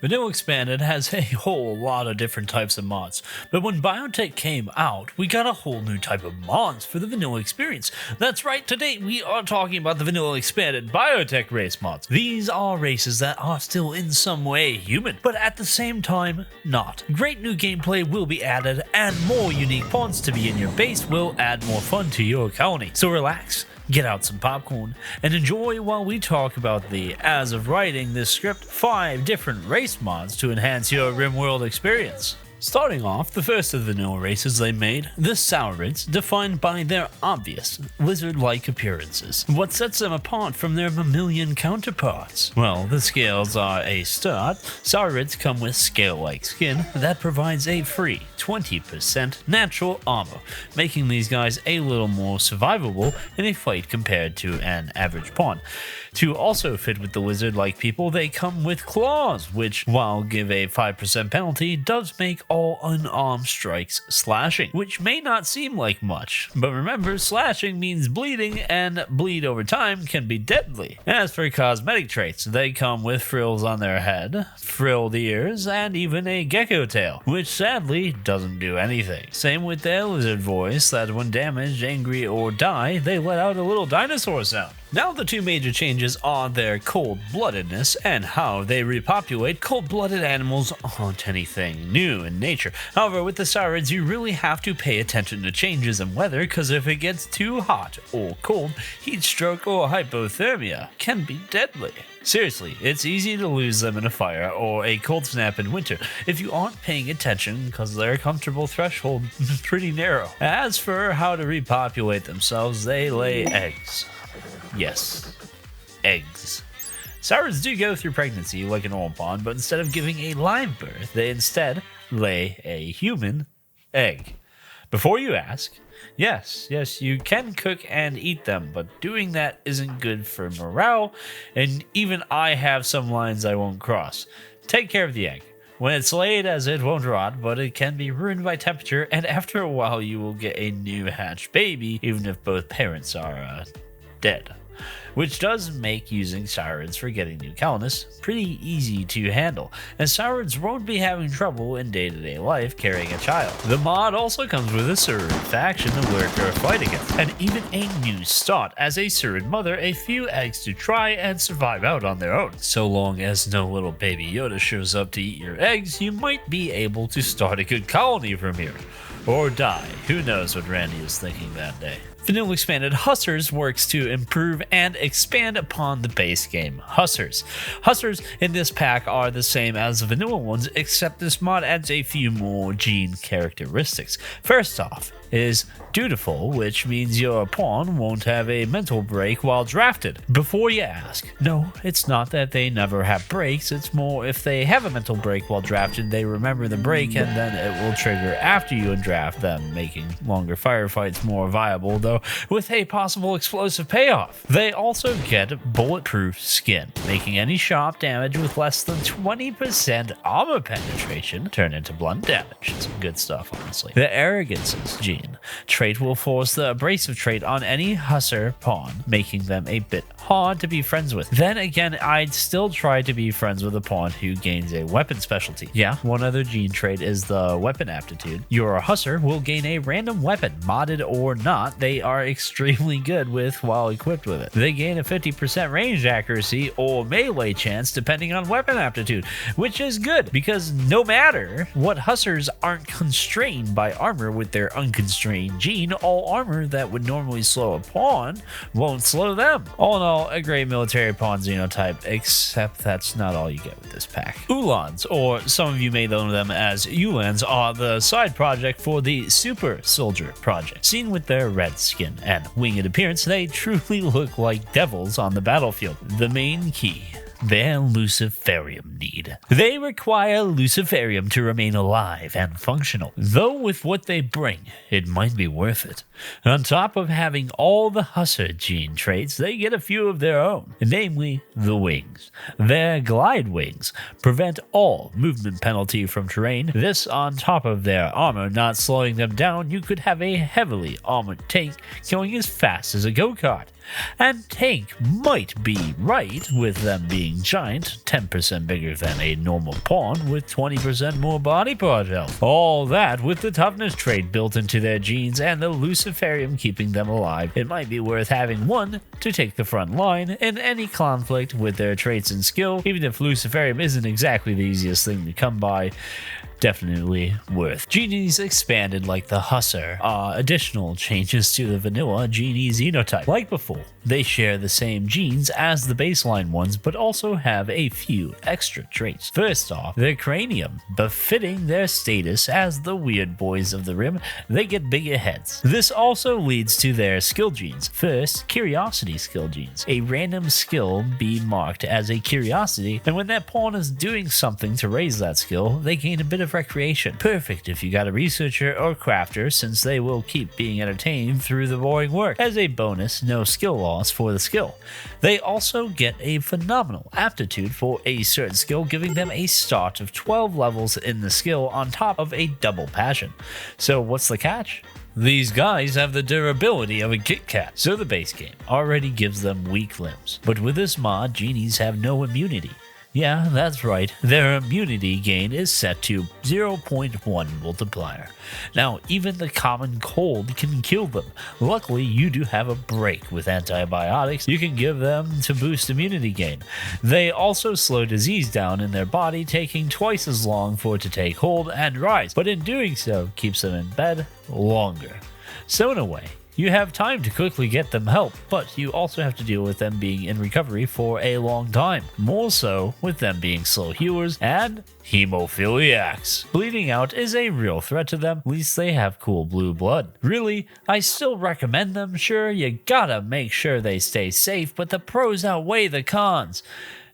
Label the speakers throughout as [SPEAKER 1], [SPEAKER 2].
[SPEAKER 1] Vanilla Expanded has a whole lot of different types of mods, but when Biotech came out, we got a whole new type of mods for the vanilla experience. That's right, today we are talking about the Vanilla Expanded Biotech race mods. These are races that are still in some way human, but at the same time, not. Great new gameplay will be added, and more unique pawns to be in your base will add more fun to your colony. So relax, get out some popcorn, and enjoy while we talk about the, as of writing this script, 5 different race mods to enhance your Rimworld experience. Starting off, the first of the vanilla races they made, the Saurids, defined by their obvious, lizard-like appearances. What sets them apart from their mammalian counterparts? Well, the scales are a start. Saurids come with scale-like skin that provides a free 20% natural armor, making these guys a little more survivable in a fight compared to an average pawn. To also fit with the lizard-like people, they come with claws, which, while give a 5% penalty, does make all unarmed strikes slashing, which may not seem like much, but remember, slashing means bleeding, and bleed over time can be deadly. As for cosmetic traits, they come with frills on their head, frilled ears, and even a gecko tail, which sadly doesn't do anything. Same with their lizard voice, that when damaged, angry, or die, they let out a little dinosaur sound. Now the two major changes are their cold-bloodedness and how they repopulate. Cold-blooded animals aren't anything new in nature. However, with the Saurids, you really have to pay attention to changes in weather, because if it gets too hot or cold, heat stroke or hypothermia can be deadly. Seriously, it's easy to lose them in a fire or a cold snap in winter if you aren't paying attention, because their comfortable threshold is pretty narrow. As for how to repopulate themselves, they lay eggs. Yes, eggs. Saurids do go through pregnancy like an old pawn, but instead of giving a live birth, they instead lay a human egg. Before you ask, yes, you can cook and eat them, but doing that isn't good for morale, and even I have some lines I won't cross. Take care of the egg. When it's laid, as it won't rot, but it can be ruined by temperature, and after a while you will get a new hatched baby, even if both parents are dead. Which does make using Saurids for getting new colonists pretty easy to handle, as Saurids won't be having trouble in day-to-day life carrying a child. The mod also comes with a Saurid faction to lurk or fight against, and even a new start as a Saurid mother, a few eggs to try and survive out on their own. So long as no little baby Yoda shows up to eat your eggs, you might be able to start a good colony from here. Or die. Who knows what Randy is thinking that day. Vanilla Expanded Hussars works to improve and expand upon the base game Hussars. Hussars in this pack are the same as the vanilla ones, except this mod adds a few more gene characteristics. First off is dutiful, which means your pawn won't have a mental break while drafted. Before you ask, no, it's not that they never have breaks, it's more if they have a mental break while drafted, they remember the break and then it will trigger after you draft them, making longer firefights more viable, though with a possible explosive payoff. They also get bulletproof skin, making any sharp damage with less than 20% armor penetration turn into blunt damage. Some good stuff, honestly. The Arrogance's gene trait will force the abrasive trait on any Hussar pawn, making them a bit hard to be friends with. Then again, I'd still try to be friends with a pawn who gains a weapon specialty. Yeah, one other gene trait is the weapon aptitude. Your Hussar will gain a random weapon, modded or not. They are extremely good with while equipped with it. They gain a 50% range accuracy or melee chance depending on weapon aptitude, which is good because no matter what, Hussars aren't constrained by armor with their unconstrained gene. All armor that would normally slow a pawn won't slow them. All in all, a great military pawn xenotype, except that's not all you get with this pack. Ulans, or some of you may know them as Ulans, are the side project for the Super Soldier project. Seen with their red skin and winged appearance, they truly look like devils on the battlefield. The main key: their Luciferium need. They require Luciferium to remain alive and functional, though with what they bring, it might be worth it. On top of having all the Hussar gene traits, they get a few of their own, namely the wings. Their glide wings prevent all movement penalty from terrain. This on top of their armor not slowing them down. You could have a heavily armored tank going as fast as a go-kart. And tank might be right with them being being giant, 10% bigger than a normal pawn with 20% more body part health. All that with the toughness trait built into their genes and the Luciferium keeping them alive. It might be worth having one to take the front line in any conflict with their traits and skill, even if Luciferium isn't exactly the easiest thing to come by. Definitely worth. Genies expanded like the Hussar. Additional changes to the vanilla genie xenotype. Like before, they share the same genes as the baseline ones, but also have a few extra traits. First off, their cranium. Befitting their status as the weird boys of the Rim, they get bigger heads. This also leads to their skill genes. First, curiosity skill genes. A random skill be marked as a curiosity, and when that pawn is doing something to raise that skill, they gain a bit of recreation. Perfect if you got a researcher or crafter, since they will keep being entertained through the boring work. As a bonus, no skill loss for the skill. They also get a phenomenal aptitude for a certain skill, giving them a start of 12 levels in the skill on top of a double passion. So what's the catch? These guys have the durability of a Kit Kat, so the base game already gives them weak limbs. But with this mod, genies have no immunity. Yeah, that's right, their immunity gain is set to 0.1 multiplier. Now, even the common cold can kill them. Luckily, you do have a break with antibiotics you can give them to boost immunity gain. They also slow disease down in their body, taking twice as long for it to take hold and rise, but in doing so, keeps them in bed longer. So in a way, you have time to quickly get them help, but you also have to deal with them being in recovery for a long time. More so with them being slow healers and hemophiliacs. Bleeding out is a real threat to them, at least they have cool blue blood. Really, I still recommend them. Sure, you gotta make sure they stay safe, but the pros outweigh the cons.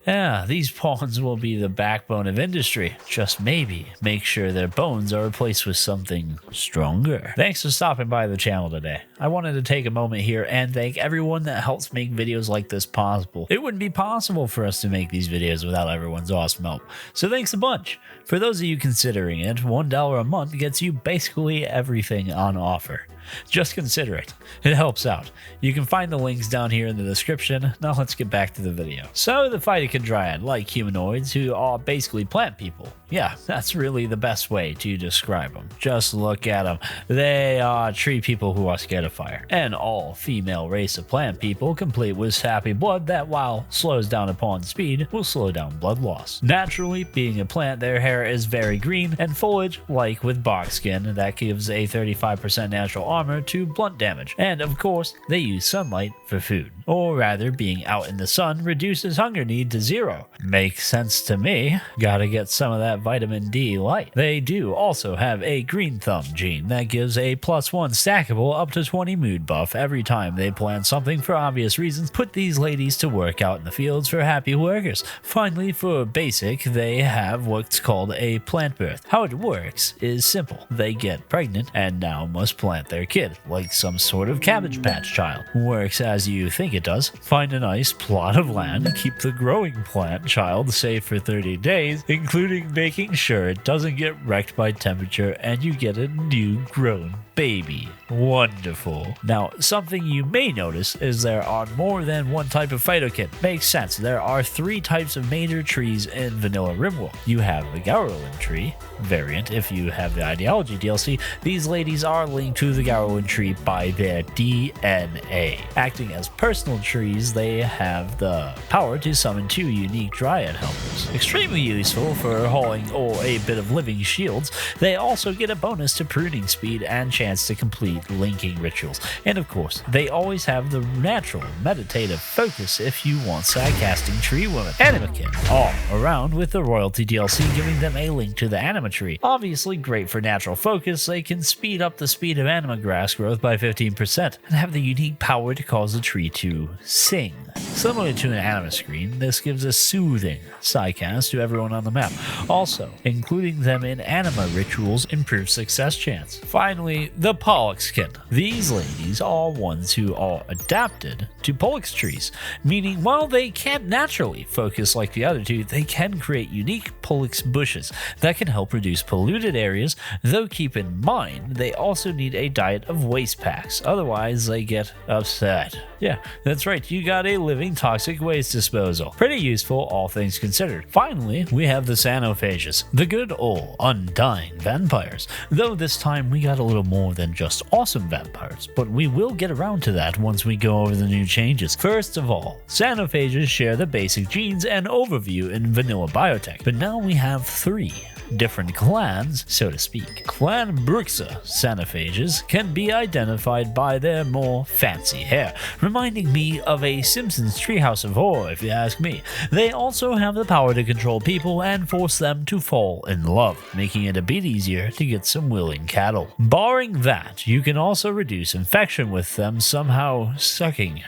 [SPEAKER 1] Yeah, these pawns will be the backbone of industry. Just maybe make sure their bones are replaced with something stronger. Thanks for stopping by the channel today. I wanted to take a moment here and thank everyone that helps make videos like this possible. It wouldn't be possible for us to make these videos without everyone's awesome help. So thanks a bunch. For those of you considering it, $1 a month gets you basically everything on offer. Just consider it. It helps out. You can find the links down here in the description. Now let's get back to the video. So the Phytochondriad, like humanoids who are basically plant people. Yeah, that's really the best way to describe them. Just look at them. They are tree people who are scared of fire. An all-female race of plant people, complete with sappy blood that, while slows down a pawn's speed, will slow down blood loss. Naturally, being a plant, their hair is very green, and foliage, like with bark skin, that gives a 35% natural armor to blunt damage. And of course, they use sunlight for food. Or rather, being out in the sun reduces hunger need to 0. Makes sense to me. Gotta get some of that vitamin D light. They do also have a green thumb gene that gives a +1 stackable up to 20 mood buff every time they plant something for obvious reasons. Put these ladies to work out in the fields for happy workers. Finally, for basic, they have what's called a plant birth. How it works is simple. They get pregnant and now must plant their kid, like some sort of Cabbage Patch child. Works as you think it does. Find a nice plot of land, keep the growing plant child safe for 30 days, including making sure it doesn't get wrecked by temperature, and you get a new grown baby. Wonderful. Now, something you may notice is there are more than one type of phytokin. Makes sense. There are 3 types of major trees in vanilla Rimworld. You have the Garrowin tree variant. If you have the Ideology DLC, these ladies are linked to the Garrowin tree by their DNA. Acting as personal trees, they have the power to summon 2 unique Dryad helpers. Extremely useful for hauling or a bit of living shields. They also get a bonus to pruning speed and chance to complete linking rituals. And of course, they always have the natural meditative focus if you want side-casting tree women. Animakin, all around with the royalty DLC giving them a link to the anima tree. Obviously great for natural focus, they can speed up the speed of anima grass growth by 15% and have the unique power to cause the tree to sing. Similar to an anima screen, this gives a soothing sidecast to everyone on the map. Also, including them in anima rituals improves success chance. Finally, the Pollux kin. These ladies are ones who are adapted to Pollux trees, meaning while they can't naturally focus like the other 2, they can create unique Pollux bushes that can help reduce polluted areas, though keep in mind they also need a diet of waste packs, otherwise they get upset. Yeah, that's right, you got a living toxic waste disposal. Pretty useful, all things considered. Finally, we have the Sanophages, the good old undying vampires. Though this time we got a little more than just awesome vampires, but we will get around to that once we go over the new changes. First of all, Sanophages share the basic genes and overview in vanilla biotech, but now we have 3 different clans, so to speak. Clan Bruxa Sanophages can be identified by their more fancy hair, reminding me of a Simpsons Treehouse of Horror if you ask me. They also have the power to control people and force them to fall in love, making it a bit easier to get some willing cattle. Barring that, you can also reduce infection with them somehow sucking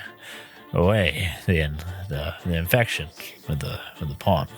[SPEAKER 1] away the infection with the pawn.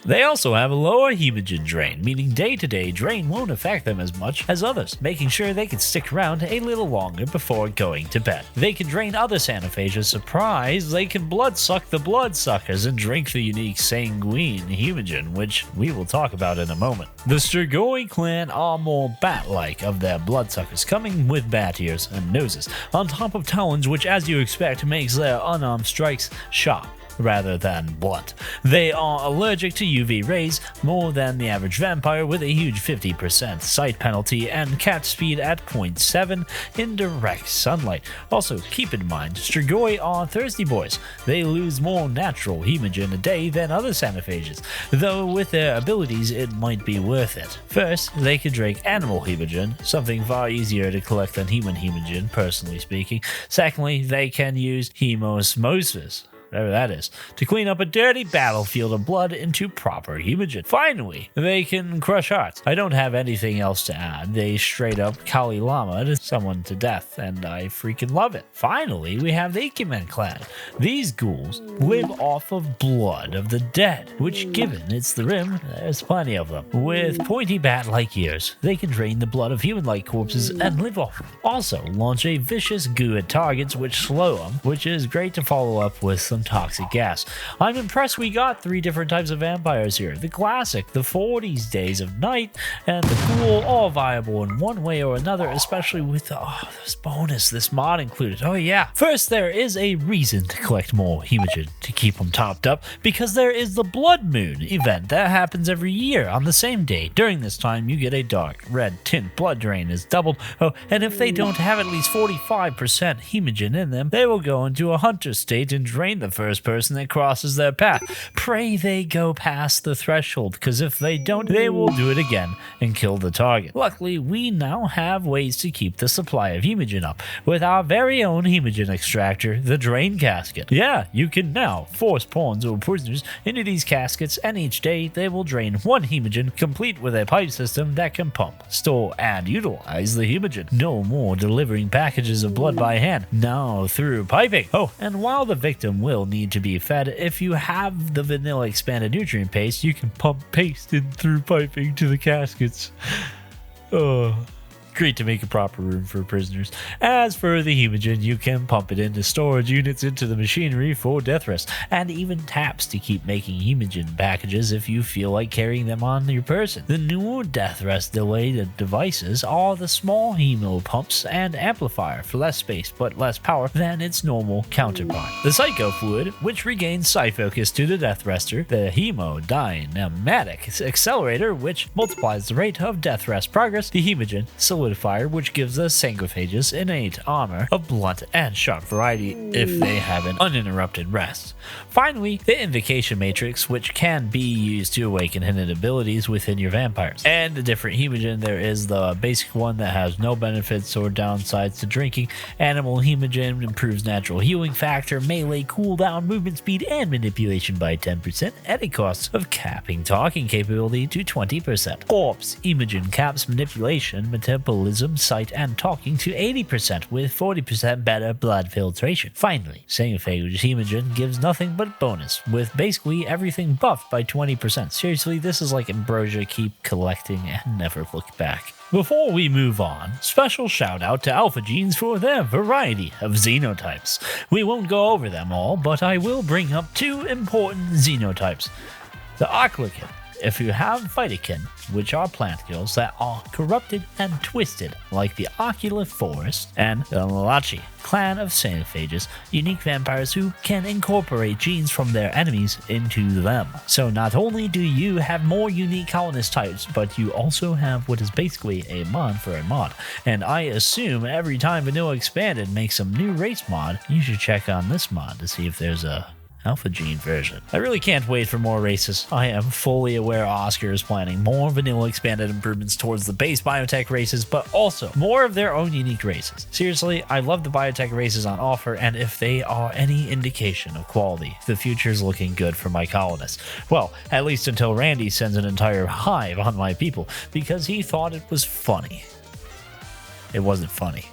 [SPEAKER 1] They also have a lower hemogen drain, meaning day-to-day drain won't affect them as much as others, making sure they can stick around a little longer before going to bed. They can drain other Sanophages, surprise, they can bloodsuck the bloodsuckers and drink the unique sanguine hemogen, which we will talk about in a moment. The Strigoi clan are more bat-like of their bloodsuckers, coming with bat ears and noses, on top of talons, which as you expect makes their unarmed strikes sharp rather than blunt. They are allergic to UV rays more than the average vampire, with a huge 50% sight penalty and cat speed at 0.7 in direct sunlight. Also, keep in mind, Strigoi are thirsty boys. They lose more natural hemogen a day than other Sanophages, though with their abilities it might be worth it. First, they can drink animal hemogen, something far easier to collect than human hemogen, personally speaking. Secondly, they can use hemosmosis, whatever that is, to clean up a dirty battlefield of blood into proper hemogen. Finally, they can crush hearts. I don't have anything else to add. They straight up Kali Lama to someone to death, and I freaking love it. Finally, we have the Ikemen clan. These ghouls live off of blood of the dead, which, given it's the Rim, there's plenty of them. With pointy bat-like ears, they can drain the blood of human-like corpses and live off them. Also, launch a vicious goo at targets which slow them, which is great to follow up with some toxic gas. I'm impressed we got 3 different types of vampires here. The classic, the 40s Days of Night, and the cool, all viable in one way or another, especially with this bonus, this mod included. Oh yeah. First, there is a reason to collect more hemogen to keep them topped up, because there is the Blood Moon event that happens every year on the same day. During this time, you get a dark red tint. Blood drain is doubled. Oh, and if they don't have at least 45% hemogen in them, they will go into a hunter state and drain the first person that crosses their path. Pray they go past the threshold, because if they don't, they will do it again and kill the target. Luckily, we now have ways to keep the supply of hemogen up with our very own hemogen extractor, the Drain Casket. Yeah, you can now force pawns or prisoners into these caskets, and each day they will drain 1 hemogen, complete with a pipe system that can pump, store, and utilize the hemogen. No more delivering packages of blood by hand, now through piping. Oh, and while the victim will need to be fed, if you have the vanilla expanded nutrient paste, you can pump paste in through piping to the caskets. Great to make a proper room for prisoners. As for the hemogen, you can pump it into storage units into the machinery for death rest, and even taps to keep making hemogen packages if you feel like carrying them on your person. The newer death rest delayed devices are the small hemo pumps and amplifier for less space but less power than its normal counterpart. The Psycho Fluid, which regains sight focus to the death rester. The Hemodynamic Accelerator, which multiplies the rate of death rest progress. The Hemogen Solidifier, which gives the Sanguophages innate armor of blunt and sharp variety if they have an uninterrupted rest. Finally, the Invocation Matrix, which can be used to awaken hidden abilities within your vampires. And the different hemogen, there is the basic one that has no benefits or downsides to drinking. Animal hemogen improves natural healing factor, melee cooldown, movement speed, and manipulation by 10% at a cost of capping talking capability to 20%. Corpse hemogen caps manipulation, metabolism, sight, and talking to 80% with 40% better blood filtration. Finally, Sanguophage hemogen gives nothing but bonus, with basically everything buffed by 20%. Seriously, this is like Ambrosia, keep collecting and never look back. Before we move on, special shout out to Alpha Genes for their variety of xenotypes. We won't go over them all, but I will bring up 2 important xenotypes. The Archlicate if you have Vitikin, which are plant girls that are corrupted and twisted, like the Oculus Forest and the Malachi clan of Sanophages, unique vampires who can incorporate genes from their enemies into them. So not only do you have more unique colonist types, but you also have what is basically a mod for a mod. And I assume every time Vanilla Expanded makes some new race mod, you should check on this mod to see if there's a Alpha Gene version. I really can't wait for more races. I am fully aware Oscar is planning more Vanilla Expanded improvements towards the base biotech races, but also more of their own unique races. Seriously, I love the biotech races on offer, and if they are any indication of quality, the future's looking good for my colonists. Well, at least until Randy sends an entire hive on my people because he thought it was funny. It wasn't funny.